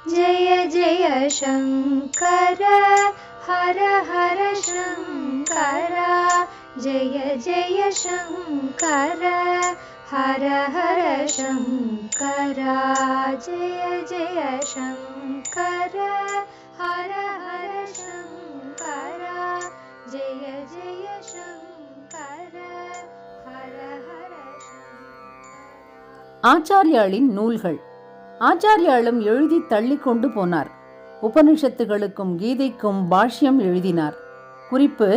जय जय शङ्कर हर हर शङ्कर जय जय शङ्कर हर हर शङ्कर जय जय शङ्कर हर हर शङ्कर जय जय शङ्कर हर हर शङ्कर. ஆச்சாரியாளின் நூல்கள். ஆச்சாரியாளும் எழுதி தள்ளி கொண்டு போனார். உபனிஷத்துகளுக்கும் கீதைக்கும் பாஷ்யம் எழுதினார். குறிப்பு: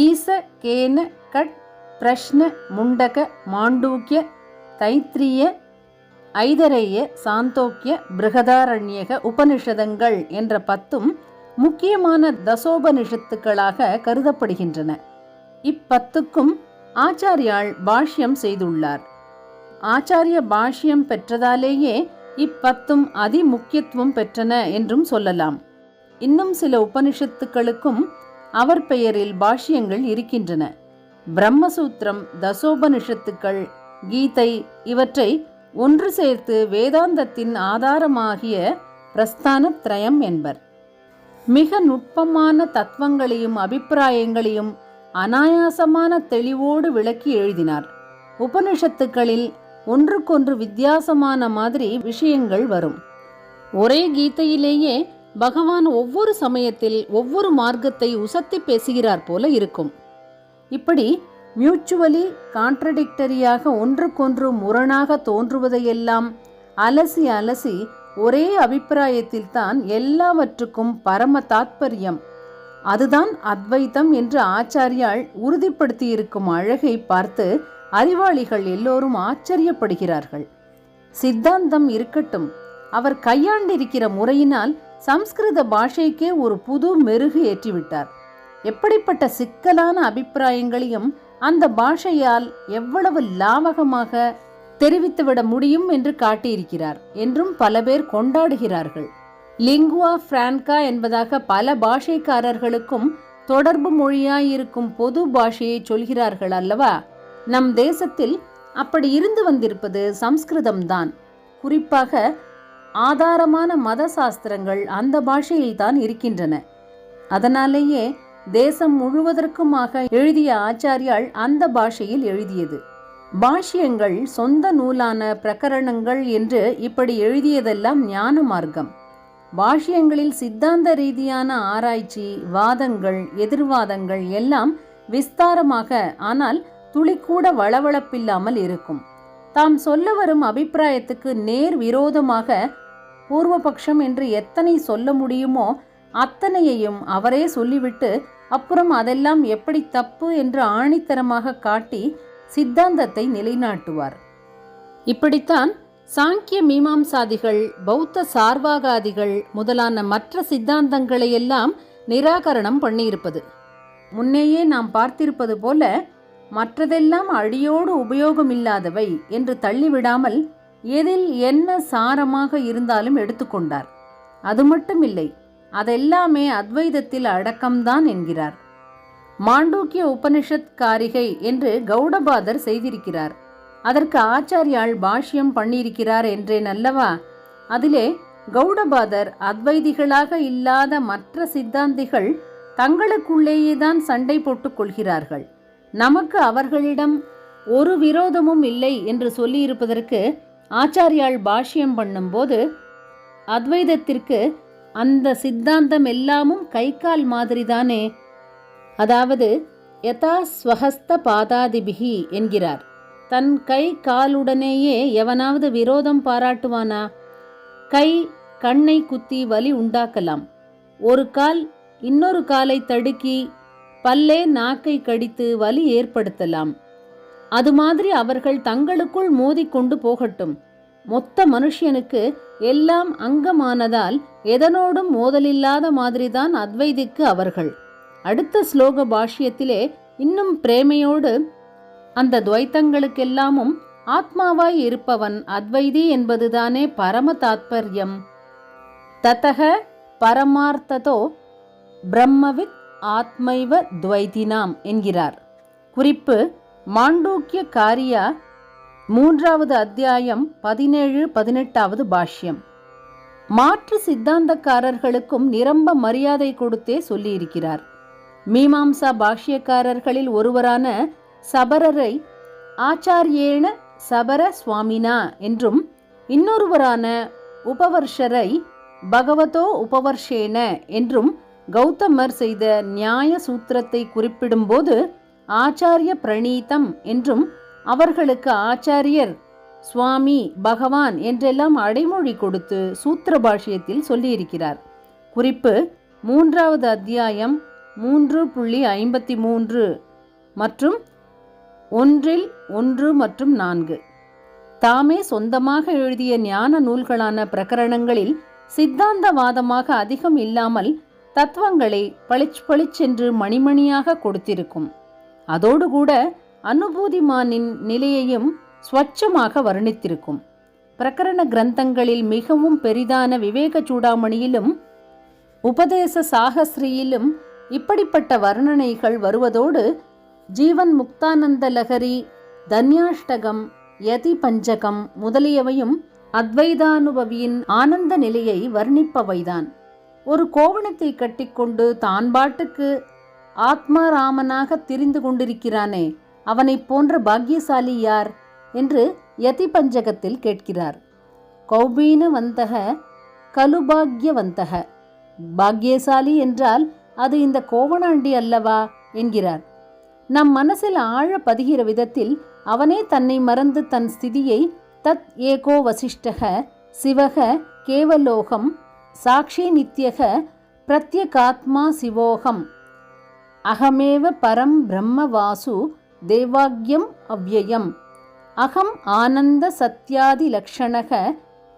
ஈச கேன கட் பிரஷ்ன முண்டக மாண்டூக்கிய தைத்திரிய ஐதரேய சாந்தோக்கிய பிருகதாரண்யக உபனிஷதங்கள் என்ற 10 முக்கியமான தசோபனிஷத்துக்களாக கருதப்படுகின்றன. இப்10க்கும் ஆச்சாரியாள் பாஷ்யம் செய்துள்ளார். ஆச்சாரிய பாஷ்யம் பெற்றதாலேயே இப்10ம் அதிமுக்கியத்துவம் பெற்றன என்றும் சொல்லலாம். இன்னும் சில உபனிஷத்துக்களுக்கும் அவர் பெயரில் பாஷ்யங்கள் இருக்கின்றன. பிரம்மசூத்திரம், தசோபனிஷத்துக்கள், கீதை இவற்றை ஒன்று சேர்த்து வேதாந்தத்தின் ஆதாரமாகிய பிரஸ்தானத்ரயம் என்பர். மிக நுட்பமான தத்துவங்களையும் அபிப்பிராயங்களையும் அனாயாசமான தெளிவோடு விளக்கி எழுதினார். உபனிஷத்துக்களில் ஒன்றுக்கொன்று வித்தியாசமான மாதிரி விஷயங்கள் வரும். ஒரே கீதையிலேயே பகவான் ஒவ்வொரு சமயத்தில் ஒவ்வொரு மார்க்கத்தை உசத்தி பேசுகிறார் போல இருக்கும். இப்படி மியூச்சுவலி கான்ட்ரடிக்டரியாக ஒன்றுக்கொன்று முரணாக தோன்றுவதையெல்லாம் அலசி அலசி ஒரே அபிப்பிராயத்தில் தான் எல்லாவற்றுக்கும் பரம தாத்பரியம், அதுதான் அத்வைத்தம் என்று ஆச்சாரியாள் உறுதிப்படுத்தியிருக்கும் அழகை பார்த்து அறிவாளிகள் எல்லோரும் ஆச்சரியப்படுகிறார்கள். சித்தாந்தம் இருக்கட்டும், அவர் கையாண்டிருக்கிற முறையினால் சம்ஸ்கிருத பாஷைக்கே ஒரு புது மெருகு ஏற்றிவிட்டார். எப்படிப்பட்ட சிக்கலான அபிப்பிராயங்களையும் அந்த பாஷையால் எவ்வளவு லாவகமாக தெரிவித்துவிட முடியும் என்று காட்டியிருக்கிறார் என்றும் பல பேர் கொண்டாடுகிறார்கள். லிங்குவா பிரான்கா என்பதாக பல பாஷைக்காரர்களுக்கும் தொடர்பு மொழியாயிருக்கும் பொது பாஷையை சொல்கிறார்கள் அல்லவா? நம் தேசத்தில் அப்படி இருந்து வந்திருப்பது சம்ஸ்கிருதம்தான். குறிப்பாக ஆதாரமான மத சாஸ்திரங்கள் அந்த பாஷையில்தான் இருக்கின்றன. அதனாலேயே தேசம் முழுவதற்குமாக எழுதிய ஆச்சாரியாள் அந்த பாஷையில் எழுதியது. பாஷ்யங்கள் சொந்த நூலான பிரகரணங்கள் என்று இப்படி எழுதியதெல்லாம் ஞான மார்க்கம். பாஷ்யங்களில் சித்தாந்த ரீதியான ஆராய்ச்சி, வாதங்கள், எதிர்வாதங்கள் எல்லாம் விஸ்தாரமாக, ஆனால் துளிக்கூட வளவளப்பில்லாமல் இருக்கும். தாம் சொல்ல வரும் அபிப்பிராயத்துக்கு நேர் விரோதமாக பூர்வபக்ஷம் என்று எத்தனை சொல்ல முடியுமோ அத்தனையையும் அவரே சொல்லிவிட்டு அப்புறம் அதெல்லாம் எப்படி தப்பு என்று ஆணித்தரமாக காட்டி சித்தாந்தத்தை நிலைநாட்டுவார். இப்படித்தான் சாங்கிய மீமாம்சாதிகள், பௌத்த சார்வாகாதிகள் முதலான மற்ற சித்தாந்தங்களையெல்லாம் நிராகரணம் பண்ணியிருப்பது. முன்னேயே நாம் பார்த்திருப்பது போல மற்றதெல்லாம் அடியோடு உபயோகமில்லாதவை என்று தள்ளிவிடாமல் எதில் என்ன சாரமாக இருந்தாலும் எடுத்துக்கொண்டார். அது மட்டுமில்லை, அதெல்லாமே அத்வைதத்தில் அடக்கம்தான் என்கிறார். மாண்டூக்கிய உபனிஷத் காரிகை என்று கௌடபாதர் செய்திருக்கிறார். அதற்கு ஆச்சாரியாள் பாஷ்யம் பண்ணியிருக்கிறார் என்றேன் அல்லவா? அதிலே கௌடபாதர் அத்வைதிகளாக இல்லாத மற்ற சித்தாந்திகள் தங்களுக்குள்ளேயேதான் சண்டை போட்டுக் கொள்கிறார்கள், நமக்கு அவர்களிடம் ஒரு விரோதமும் இல்லை என்று சொல்லியிருப்பதற்கு ஆச்சாரியாள் பாஷ்யம் பண்ணும்போது அத்வைதத்திற்கு அந்த சித்தாந்தம் எல்லாமும் கை கால் மாதிரிதானே, அதாவது யதா ஸ்வஹஸ்த பாதாதிபிகி என்கிறார். தன் கை காலுடனேயே எவனாவது விரோதம் பாராட்டுவானா? கை கண்ணை குத்தி வலி உண்டாக்கலாம், ஒரு கால் இன்னொரு காலை தடுக்கி, பல்லே நாக்கை கடித்து வலி ஏற்படுத்தலாம். அது மாதிரி அவர்கள் தங்களுக்குள் மோதிக்கொண்டு போகட்டும். மொத்த மனுஷனுக்கு எல்லாம் அங்கமானதால் எதனோடும் மோதலில்லாத மாதிரிதான் அத்வைதிக்கு அவர்கள். அடுத்த ஸ்லோக பாஷ்யத்திலே இன்னும் பிரேமையோடு அந்த துவைத்தங்களுக்கெல்லாமும் ஆத்மாவாய் இருப்பவன் அத்வைதி என்பதுதானே பரம தாத்பர்யம். ததக பரமார்த்ததோ பிரம்மவித் ஆத்மைவ துவைதினாம் என்கிறார். குறிப்பு: மாண்டூக்கிய காரியா 3வது அத்தியாயம் 17-18வது பாஷ்யம். மாற்று சித்தாந்தக்காரர்களுக்கும் நிரம்ப மரியாதை கொடுத்தே சொல்லியிருக்கிறார். மீமாம்சா பாஷ்யக்காரர்களில் ஒருவரான சபரரை ஆச்சாரியேன சபர சுவாமினா என்றும், இன்னொருவரான உபவர்ஷரை பகவதோ உபவர்ஷேன என்றும் கௌதமர் செய்த நியாய சூத்திரத்தை குறிப்பிடும்போது ஆச்சாரிய பிரணீதம் என்றும், அவர்களுக்கு ஆச்சாரியர், சுவாமி, பகவான் என்றெல்லாம் அடைமொழி கொடுத்து சூத்திர பாஷ்யத்தில் சொல்லியிருக்கிறார். குறிப்பு: 3வது அத்தியாயம் 3.53 மற்றும் 1 மற்றும் 4. தாமே சொந்தமாக எழுதிய ஞான நூல்களான பிரகரணங்களில் சித்தாந்தவாதமாக அதிகம் இல்லாமல் தத்துவங்களை பளிச்சென்று மணிமணியாக கொடுத்திருக்கும். அதோடு கூட அனுபூதிமானின் நிலையையும் ஸ்வச்சமாக வர்ணித்திருக்கும். பிரகரண கிரந்தங்களில் மிகவும் பெரிதான விவேக சூடாமணியிலும் உபதேச சாகஸ்ரீயிலும் இப்படிப்பட்ட வர்ணனைகள் வருவதோடு ஜீவன் முக்தானந்த லகரி, தன்யாஷ்டகம், யதி பஞ்சகம் முதலியவையும் அத்வைதானுபவியின் ஆனந்த நிலையை வர்ணிப்பவைதான். ஒரு கோவணத்தை கட்டிக்கொண்டு தான் பாட்டுக்கு ஆத்மாராமனாக திரிந்து கொண்டிருக்கிறானே, அவனை போன்ற பாக்கியசாலி யார் என்று யதி பஞ்சகத்தில் கேட்கிறார். கௌபீனவந்தக கலுபாக்யவந்தக, பாக்கியசாலி என்றால் அது இந்த கோவணாண்டி அல்லவா என்கிறார். நம் மனசில் ஆழ பதிகிற விதத்தில் அவனே தன்னை மறந்து தன் ஸ்திதியை தத் ஏகோ வசிஷ்டக சிவக கேவலோகம் சாட்சி நித்யக பிரத்யகாத்மா சிவோகம் அகமேவ பரம் பிரம்ம வாசு தேவாக்யம் அவ்யயம் அகம் ஆனந்த சத்யாதி லக்ஷணக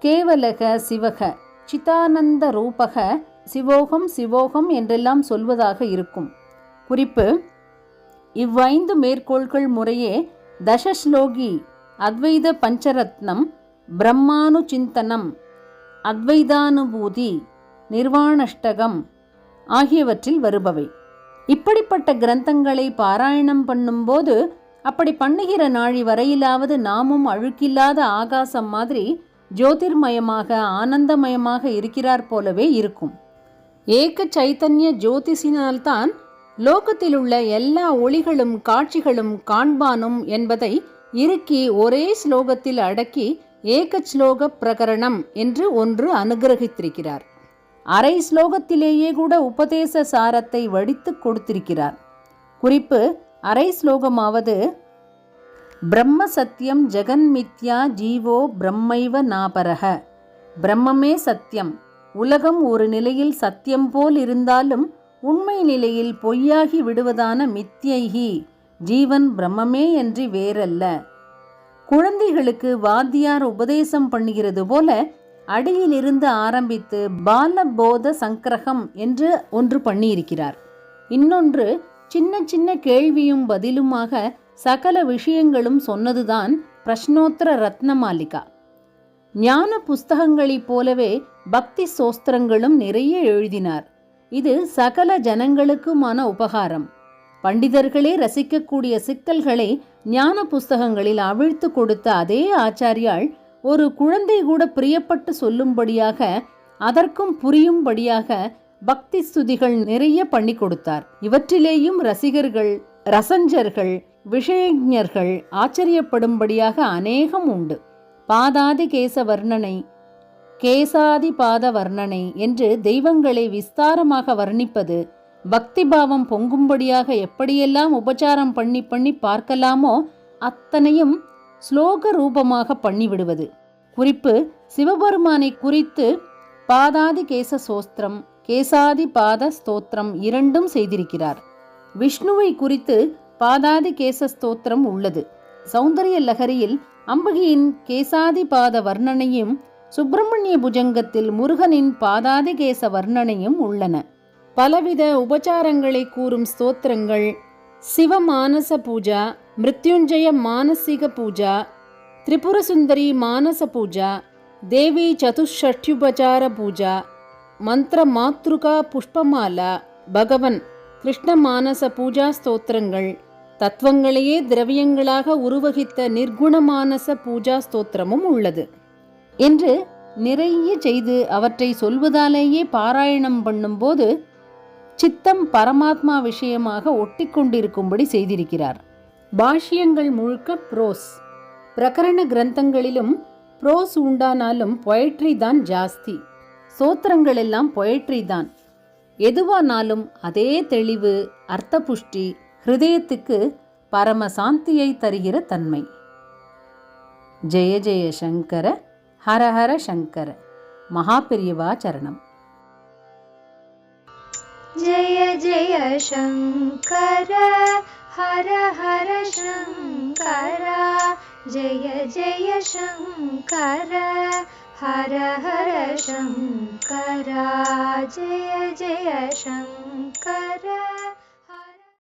கேவலக சிவக சிதானந்த ரூபக சிவோகம் சிவோகம் என்றெல்லாம் சொல்வதாக இருக்கும். குறிப்பு: இவ்வைந்து மேற்கோள்கள் முறையே தசஸ்லோகி, அத்வைத பஞ்சரத்னம், பிரம்மானு சிந்தனம், அத்வைதானுபூதி, நிர்வாணஷ்டகம் ஆகியவற்றில் வருபவை. இப்படிப்பட்ட கிரந்தங்களை பாராயணம் பண்ணும்போது அப்படி பண்ணுகிற நாழி வரையிலாவது நாமும் அழுக்கில்லாத ஆகாசம் மாதிரி ஜோதிர்மயமாக ஆனந்தமயமாக இருக்கிறார் போலவே இருக்கும். ஏக சைத்தன்ய ஜோதிஷினால்தான் லோகத்தில் உள்ள எல்லா ஒளிகளும் காட்சிகளும் காண்பானும் என்பதை இறுக்கி ஒரே ஸ்லோகத்தில் அடக்கி ஏக ஸ்லோக பிரகரணம் என்று ஒன்று அனுகிரகித்திருக்கிறார். அரை ஸ்லோகத்திலேயே கூட உபதேச சாரத்தை வடித்து கொடுத்திருக்கிறார். குறிப்பு: அரை ஸ்லோகமாவது பிரம்ம சத்தியம் ஜெகன்மித்யா ஜீவோ பிரம்மைவ நாபரக, பிரம்மமே சத்தியம், உலகம் ஒரு நிலையில் சத்தியம் போல் இருந்தாலும் உண்மை நிலையில் பொய்யாகி விடுவதான மித்யைஹி, ஜீவன் பிரம்மமே என்று வேறல்ல. குழந்தைகளுக்கு வாத்தியார் உபதேசம் பண்ணுகிறது போல அடியிலிருந்து ஆரம்பித்து பாலபோத சங்கிரகம் என்று ஒன்று பண்ணியிருக்கிறார். இன்னொன்று சின்ன சின்ன கேள்வியும் பதிலுமாக சகல விஷயங்களும் சொன்னதுதான் பிரஷ்னோத்தர ரத்னமாலிகா. ஞான புஸ்தகங்களைப் போலவே பக்தி சோஸ்திரங்களும் நிறைய எழுதினார். இது சகல ஜனங்களுக்குமான உபகாரம். பண்டிதர்களே ரசிக்கக்கூடிய சிக்கல்களை ஞான புஸ்தகங்களில் அவிழ்த்து கொடுத்த அதே ஆச்சாரியால் ஒரு குழந்தை கூட பிரியப்பட்டு சொல்லும்படியாக, அதற்கும் புரியும்படியாக பக்தி ஸ்துதிகள் நிறைய பண்ணி கொடுத்தார். இவற்றிலேயும் ரசிகர்கள், ரசஞ்சர்கள், விஷயஞர்கள் ஆச்சரியப்படும்படியாக அநேகம் உண்டு. பாதாதி கேச வர்ணனை, கேசாதி பாத வர்ணனை என்று தெய்வங்களை விஸ்தாரமாக வர்ணிப்பது, பக்திபாவம் பொங்கும்படியாக எப்படியெல்லாம் உபச்சாரம் பண்ணி பண்ணி பார்க்கலாமோ அத்தனையும் ஸ்லோக ரூபமாக பண்ணிவிடுவது. குறிப்பு: சிவபெருமானை குறித்து பாதாதி கேச சோஸ்திரம், கேசாதி பாத ஸ்தோத்திரம் இரண்டும் செய்திருக்கிறார். விஷ்ணுவை குறித்து பாதாதி கேச ஸ்தோத்திரம் உள்ளது. சௌந்தரிய லகரியில் அம்பகியின் கேசாதி பாத வர்ணனையும், சுப்பிரமணிய புஜங்கத்தில் முருகனின் பாதாதி கேச வர்ணனையும் உள்ளன. பலவித உபச்சாரங்களை கூறும் ஸ்தோத்திரங்கள் சிவமானச பூஜா, மிருத்யுஞ்சய மானசிக பூஜா, திரிபுரசுந்தரி மானச பூஜா, தேவி சதுஷ்ஷட்யுபசார பூஜா, மந்திர மாத்ருகா புஷ்பமாலா, பகவன் கிருஷ்ண மானச பூஜா ஸ்தோத்திரங்கள், தத்துவங்களையே திரவியங்களாக உருவகித்த நிர்குண மானச பூஜா ஸ்தோத்திரமும் உள்ளது என்று நிறைய செய்து அவற்றை சொல்வதாலேயே பாராயணம் பண்ணும்போது சித்தம் பரமாத்மா விஷயமாக ஒட்டி கொண்டிருக்கும்படி செய்திருக்கிறார். பாஷ்யங்கள் முழுக்க ப்ரோஸ். பிரகரண கிரந்தங்களிலும் ப்ரோஸ் உண்டானாலும் பொயட்ரி தான் ஜாஸ்தி. சோத்திரங்கள் எல்லாம் பொயட்ரி தான். எதுவானாலும் அதே தெளிவு, அர்த்த புஷ்டி, ஹிருதயத்துக்கு பரம சாந்தியை தருகிற தன்மை. ஜெய ஜெய சங்கர, ஹர ஹர சங்கர. மகாபெரியவா சரணம். जय जय शङ्कर हर हर शङ्कर जय जय शङ्कर हर हर शङ्कर जय जय शङ्कर।